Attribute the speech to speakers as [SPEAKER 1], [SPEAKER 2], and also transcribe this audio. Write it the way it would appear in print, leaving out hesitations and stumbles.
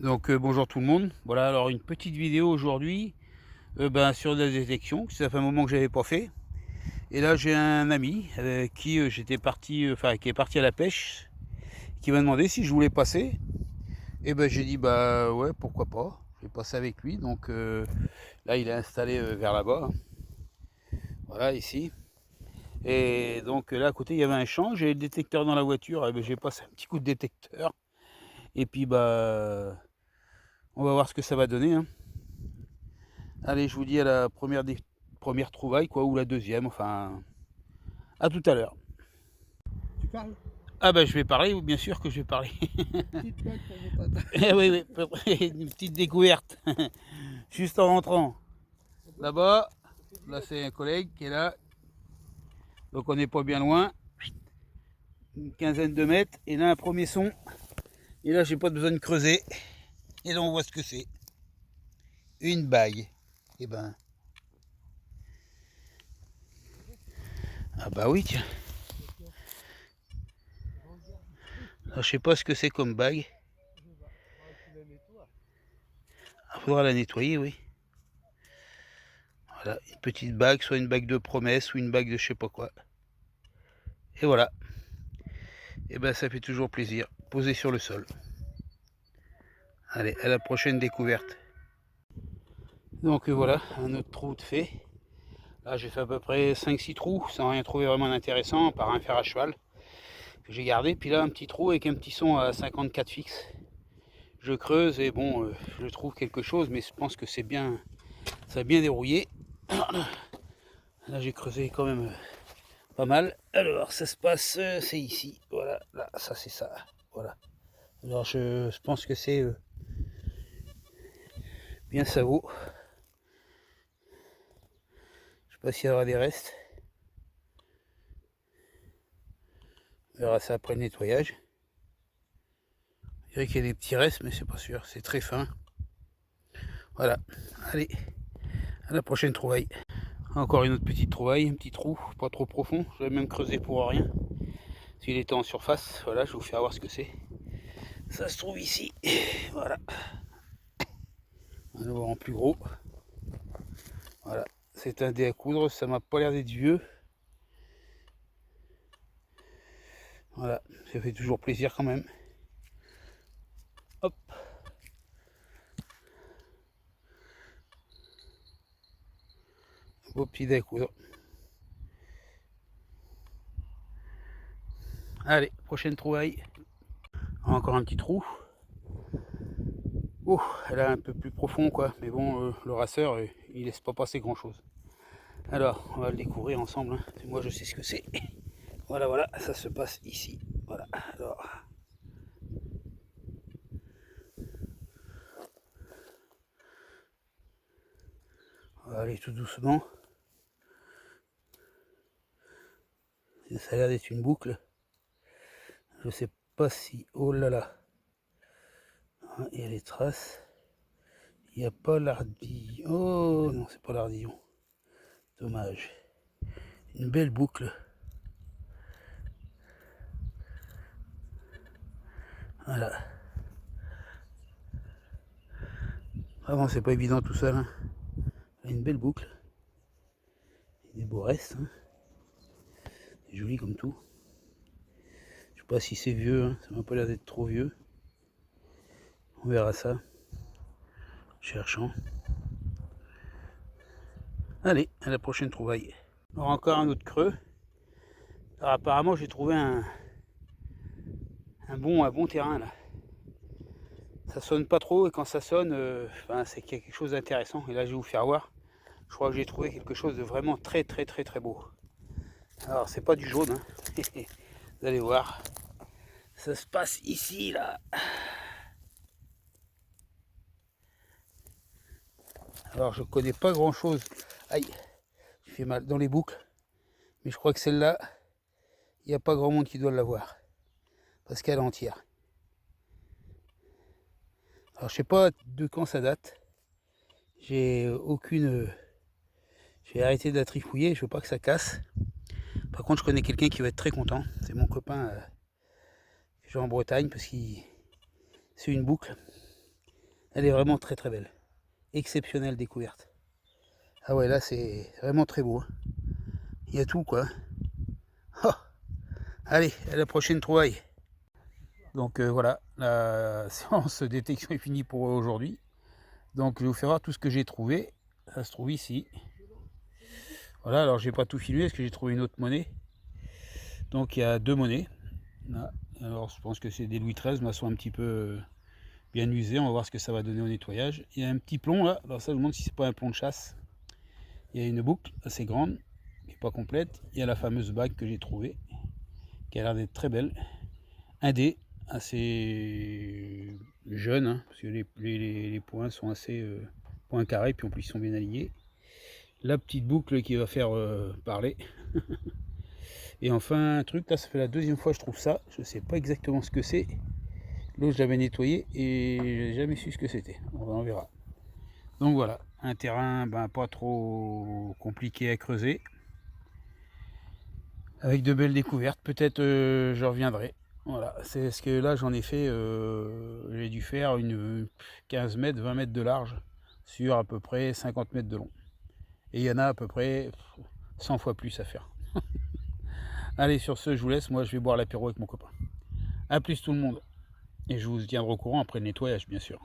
[SPEAKER 1] Donc bonjour tout le monde. Voilà, alors une petite vidéo aujourd'hui sur la détection, ça fait un moment que j'avais pas fait. Et là j'ai un ami avec qui j'étais parti, qui est parti à la pêche, qui m'a demandé si je voulais passer. Et ben j'ai dit bah ouais, pourquoi pas. Je vais passer avec lui. Donc là il est installé vers là-bas, hein. Voilà, ici. Et donc là à côté il y avait un champ, j'ai le détecteur dans la voiture, et ben, j'ai passé un petit coup de détecteur. Et puis bah on va voir ce que ça va donner, hein. Allez, je vous dis à la première trouvaille, quoi, ou la deuxième, enfin, à tout à l'heure.
[SPEAKER 2] Tu parles?
[SPEAKER 1] Ah bah je vais parler, bien sûr que je vais parler.
[SPEAKER 2] Petite blague pour mon tata.
[SPEAKER 1] Eh oui, oui, une petite découverte, juste en rentrant. Là-bas, là c'est un collègue qui est là, donc on n'est pas bien loin, une quinzaine de mètres, et là un premier son, et là j'ai pas besoin de creuser, et là on voit ce que c'est. Une bague. Et ben, ah bah oui, tiens. Alors, je sais pas ce que c'est comme bague. Il faudra la nettoyer, oui. Voilà, une petite bague, soit une bague de promesse ou une bague de je sais pas quoi. Et voilà. Et ben ça fait toujours plaisir. Posé sur le sol. Allez, à la prochaine découverte. Donc voilà, un autre trou de fait. Là j'ai fait à peu près 5-6 trous sans rien trouver vraiment d'intéressant, par un fer à cheval que j'ai gardé. Puis là un petit trou avec un petit son à 54 fixe. Je creuse et bon, je trouve quelque chose, mais je pense que c'est bien, ça a bien dérouillé. Là j'ai creusé quand même pas mal. Alors ça se passe, c'est ici. Voilà, là, ça c'est ça. Voilà. Alors je pense que c'est bien ça vaut. Je sais pas s'il y aura des restes. On verra ça après le nettoyage. Je dirais qu'il y a des petits restes, mais c'est pas sûr. C'est très fin. Voilà. Allez, à la prochaine trouvaille. Encore une autre petite trouvaille, un petit trou, pas trop profond. Je vais même creuser pour rien. S'il était en surface, voilà, je vais vous faire voir ce que c'est. Ça se trouve ici. Voilà. On va le voir en plus gros. Voilà. C'est un dé à coudre, ça m'a pas l'air d'être vieux. Voilà, ça fait toujours plaisir quand même. Hop. Beau petit dé à coudre. Allez, prochaine trouvaille. Encore un petit trou. Oh, elle est un peu plus profond quoi, mais bon, le rasseur, il laisse pas passer grand chose. Alors, on va le découvrir ensemble, hein. Moi je sais ce que c'est. Voilà, voilà, ça se passe ici. Voilà, alors. On va aller tout doucement. Ça a l'air d'être une boucle. Je sais pas si... Oh là là. Il y a les traces. Il n'y a pas l'ardillon. Oh non, c'est pas l'ardillon. Dommage. Une belle boucle. Voilà. Vraiment, c'est pas évident tout ça, hein. Une belle boucle. Des beaux restes, hein. C'est joli comme tout. Je sais pas si c'est vieux, hein. Ça m'a pas l'air d'être trop vieux. On verra ça. Cherchant. Allez, à la prochaine trouvaille. Alors encore un autre creux. Alors apparemment j'ai trouvé un bon terrain là. Ça sonne pas trop et quand ça sonne, c'est qu'il y a quelque chose d'intéressant. Et là je vais vous faire voir. Je crois que j'ai trouvé quelque chose de vraiment très beau. Alors c'est pas du jaune, hein. Vous allez voir. Ça se passe ici là. Alors je connais pas grand chose. Aïe, je fais mal dans les boucles. Mais je crois que celle-là, il n'y a pas grand monde qui doit l'avoir. Parce qu'elle est entière. Alors je sais pas de quand ça date. J'ai aucune... J'ai arrêté de la trifouiller, je veux pas que ça casse. Par contre je connais quelqu'un qui va être très content. C'est mon copain que j'ai en Bretagne parce qu'il... C'est une boucle. Elle est vraiment très très belle. Exceptionnelle découverte. Ah ouais, là c'est vraiment très beau. Il y a tout quoi. Oh, allez, à la prochaine trouvaille. Donc voilà, la séance de détection est finie pour aujourd'hui. Donc je vais vous faire voir tout ce que j'ai trouvé. Ça se trouve ici. Voilà, alors j'ai pas tout filmé parce que j'ai trouvé une autre monnaie. Donc il y a 2 monnaies. Là. Alors je pense que c'est des Louis XIII, mais elles sont un petit peu bien usées. On va voir ce que ça va donner au nettoyage. Il y a un petit plomb là. Alors ça, je me demande si c'est pas un plomb de chasse. Il y a une boucle assez grande, qui n'est pas complète. Il y a la fameuse bague que j'ai trouvée, qui a l'air d'être très belle. Un dé assez jeune, hein, parce que les points sont assez points carrés, puis en plus ils sont bien alignés. La petite boucle qui va faire parler. Et enfin un truc, là ça fait la 2e fois que je trouve ça, je sais pas exactement ce que c'est. L'autre je l'avais nettoyé et j'ai jamais su ce que c'était, on verra. Donc voilà, un terrain pas trop compliqué à creuser, avec de belles découvertes, peut-être je reviendrai. Voilà, c'est ce que là j'en ai fait, j'ai dû faire une 15 mètres, 20 mètres de large, sur à peu près 50 mètres de long. Et il y en a à peu près 100 fois plus à faire. Allez, sur ce, je vous laisse, moi je vais boire l'apéro avec mon copain. A plus tout le monde, et je vous tiendrai au courant après le nettoyage bien sûr.